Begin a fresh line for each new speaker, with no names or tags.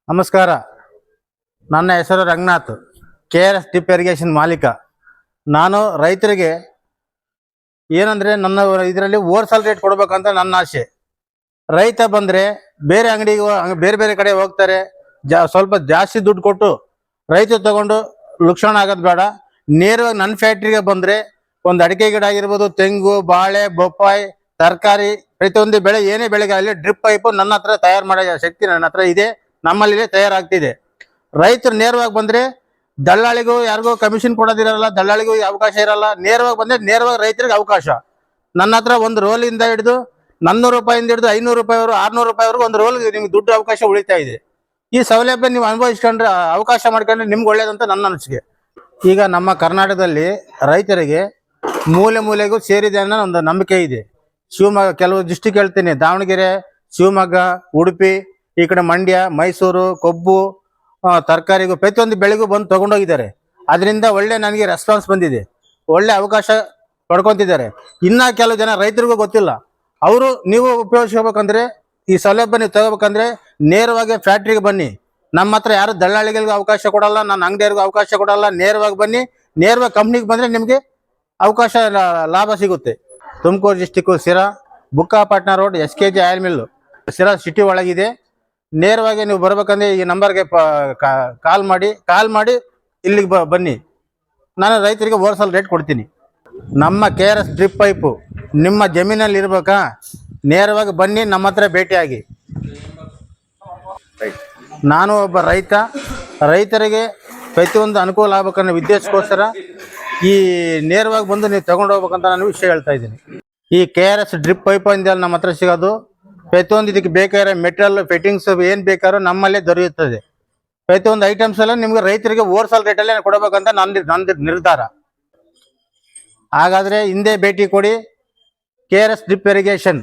ನಮಸ್ಕಾರ. ನನ್ನ ಹೆಸರು ರಂಗನಾಥ್, KRS ಡ್ರಿಪ್ ಇರಿಗೇಷನ್ ಮಾಲೀಕ. ನಾನು ರೈತರಿಗೆ ಏನಂದರೆ ನನ್ನ ಇದರಲ್ಲಿ ಹೋಲ್ಸೇಲ್ ರೇಟ್ ಕೊಡ್ಬೇಕಂತ ನನ್ನ ಆಸೆ. ರೈತ ಬಂದರೆ ಬೇರೆ ಅಂಗಡಿಗೆ ಬೇರೆ ಬೇರೆ ಕಡೆ ಹೋಗ್ತಾರೆ, ಸ್ವಲ್ಪ ಜಾಸ್ತಿ ದುಡ್ಡು ಕೊಟ್ಟು ರೈತ ತಗೊಂಡು ಲುಕ್ಷಣ ಆಗೋದು ಬೇಡ. ನೇರವಾಗಿ ನನ್ನ ಫ್ಯಾಕ್ಟ್ರಿಗೆ ಬಂದರೆ ಒಂದು ಅಡಿಕೆ ಗಿಡ ಆಗಿರ್ಬೋದು, ತೆಂಗು, ಬಾಳೆ, ಬೊಪ್ಪಾಯಿ, ತರಕಾರಿ, ಪ್ರತಿಯೊಂದು ಬೆಳೆ ಏನೇ ಬೆಳೆಗಾಗಲಿ ಡ್ರಿಪ್ ಪೈಪು ನನ್ನ ಹತ್ರ ತಯಾರು ಮಾಡೋ ಶಕ್ತಿ ನನ್ನ ಹತ್ರ ಇದೆ, ನಮ್ಮಲ್ಲಿ ತಯಾರಾಗ್ತಿದೆ. ರೈತರು ನೇರವಾಗಿ ಬಂದರೆ ದಳ್ಳಾಳಿಗೂ ಯಾರಿಗೂ ಕಮಿಷನ್ ಕೊಡೋದಿರಲ್ಲ, ದಳ್ಳಾಳಿಗೂ ಅವಕಾಶ ಇರಲ್ಲ. ನೇರವಾಗಿ ಬಂದರೆ ನೇರವಾಗಿ ರೈತರಿಗೆ ಅವಕಾಶ. ನನ್ನ ಹತ್ರ ಒಂದು ರೋಲಿಂದ ಹಿಡಿದು 400 ರೂಪಾಯಿಂದ ಹಿಡಿದು 500 ರೂಪಾಯಿವರೆಗೂ 600 ರೂಪಾಯಿವರೆಗೂ ಒಂದು ರೋಲ್ಗೆ ನಿಮ್ಗೆ ದುಡ್ಡು ಅವಕಾಶ ಉಳಿತಾ ಇದೆ. ಈ ಸೌಲಭ್ಯ ನೀವು ಅನುಭವಿಸ್ಕೊಂಡ್ರೆ, ಅವಕಾಶ ಮಾಡ್ಕೊಂಡ್ರೆ ನಿಮ್ಗೆ ಒಳ್ಳೇದಂತ ನನ್ನ ಅನಿಸಿಕೆ. ಈಗ ನಮ್ಮ ಕರ್ನಾಟಕದಲ್ಲಿ ರೈತರಿಗೆ ಮೂಲೆ ಮೂಲೆಗೂ ಸೇರಿದೆ ಅನ್ನೋ ಒಂದು ನಂಬಿಕೆ ಇದೆ. ಶಿವಮೊಗ್ಗ, ಕೆಲವು ಡಿಸ್ಟಿಕ್ ಹೇಳ್ತೀನಿ, ದಾವಣಗೆರೆ, ಶಿವಮೊಗ್ಗ, ಉಡುಪಿ, ಈ ಕಡೆ ಮಂಡ್ಯ, ಮೈಸೂರು, ಕೊಬ್ಬು, ತರಕಾರಿಗೂ ಪ್ರತಿಯೊಂದು ಬೆಳೆಗೂ ಬಂದು ತಗೊಂಡೋಗಿದ್ದಾರೆ. ಅದರಿಂದ ಒಳ್ಳೆ ನನಗೆ ರೆಸ್ಪಾನ್ಸ್ ಬಂದಿದೆ, ಒಳ್ಳೆ ಅವಕಾಶ ಪಡ್ಕೊತಿದ್ದಾರೆ. ಇನ್ನ ಕೆಲವು ಜನ ರೈತರಿಗೂ ಗೊತ್ತಿಲ್ಲ. ಅವರು ನೀವು ಉಪಯೋಗಿಸ್ಕೋಬೇಕಂದ್ರೆ, ಈ ಸೌಲಭ್ಯ ನೀವು ತಗೋಬೇಕಂದ್ರೆ ನೇರವಾಗಿ ಫ್ಯಾಕ್ಟ್ರಿಗೆ ಬನ್ನಿ. ನಮ್ಮ ಹತ್ರ ಯಾರು ದಳ್ಳಾಳಿಗಳಿಗೂ ಅವಕಾಶ ಕೊಡಲ್ಲ, ನನ್ನ ಅಂಗಡಿಯವ್ರಿಗೂ ಅವಕಾಶ ಕೊಡಲ್ಲ. ನೇರವಾಗಿ ಬನ್ನಿ, ನೇರವಾಗಿ ಕಂಪ್ನಿಗೆ ಬಂದರೆ ನಿಮಗೆ ಅವಕಾಶ ಲಾಭ ಸಿಗುತ್ತೆ. ತುಮಕೂರು ಡಿಸ್ಟಿಕ್ಕು ಸಿರಾ, Bukkapatna road, SKG oil mill, ಸಿರಾ ಸಿಟಿ ಒಳಗಿದೆ. ನೇರವಾಗಿ ನೀವು ಬರ್ಬೇಕಂದ್ರೆ ಈ ನಂಬರ್ಗೆ ಕಾಲ್ ಮಾಡಿ ಇಲ್ಲಿಗೆ ಬನ್ನಿ. ನಾನು ರೈತರಿಗೆ ಹೋಲ್ಸೇಲ್ ರೇಟ್ ಕೊಡ್ತೀನಿ. ನಮ್ಮ KRS ಡ್ರಿಪ್ ಪೈಪು ನಿಮ್ಮ ಜಮೀನಲ್ಲಿ ಇರ್ಬೇಕಾ, ನೇರವಾಗಿ ಬನ್ನಿ, ನಮ್ಮ ಹತ್ರ ಭೇಟಿಯಾಗಿ. ನಾನು ಒಬ್ಬ ರೈತರಿಗೆ ಪ್ರತಿಯೊಂದು ಅನುಕೂಲ ಆಗ್ಬೇಕನ್ನೋ ಉದ್ದೇಶಕ್ಕೋಸ್ಕರ ಈ ನೇರವಾಗಿ ಬಂದು ನೀವು ತಗೊಂಡು ಹೋಗ್ಬೇಕಂತ ನಾನು ವಿಷಯ ಹೇಳ್ತಾ ಇದ್ದೀನಿ. ಈ KRS ಡ್ರಿಪ್ ಪೈಪ್ ಇಂದ ನಮ್ಮ ಹತ್ರ ಸಿಗೋದು ಪ್ರತಿಯೊಂದು ಇದಕ್ಕೆ ಬೇಕಾದ್ರೆ ಮೆಟೀರಿಯಲ್, ಫಿಟ್ಟಿಂಗ್ಸ್ ಏನು ಬೇಕಾದ್ರೂ ನಮ್ಮಲ್ಲೇ ದೊರೆಯುತ್ತದೆ. ಪ್ರತಿಯೊಂದು ಐಟಮ್ಸ್ ಎಲ್ಲ ನಿಮ್ಗೆ ರೈತರಿಗೆ ಹೋಲ್ಸೇಲ್ ರೇಟಲ್ಲೇ ಕೊಡಬೇಕಂತ ನಂದು ನಿರ್ಧಾರ. ಹಾಗಾದರೆ ಹಿಂದೆ ಭೇಟಿ ಕೊಡಿ. KRS drip irrigation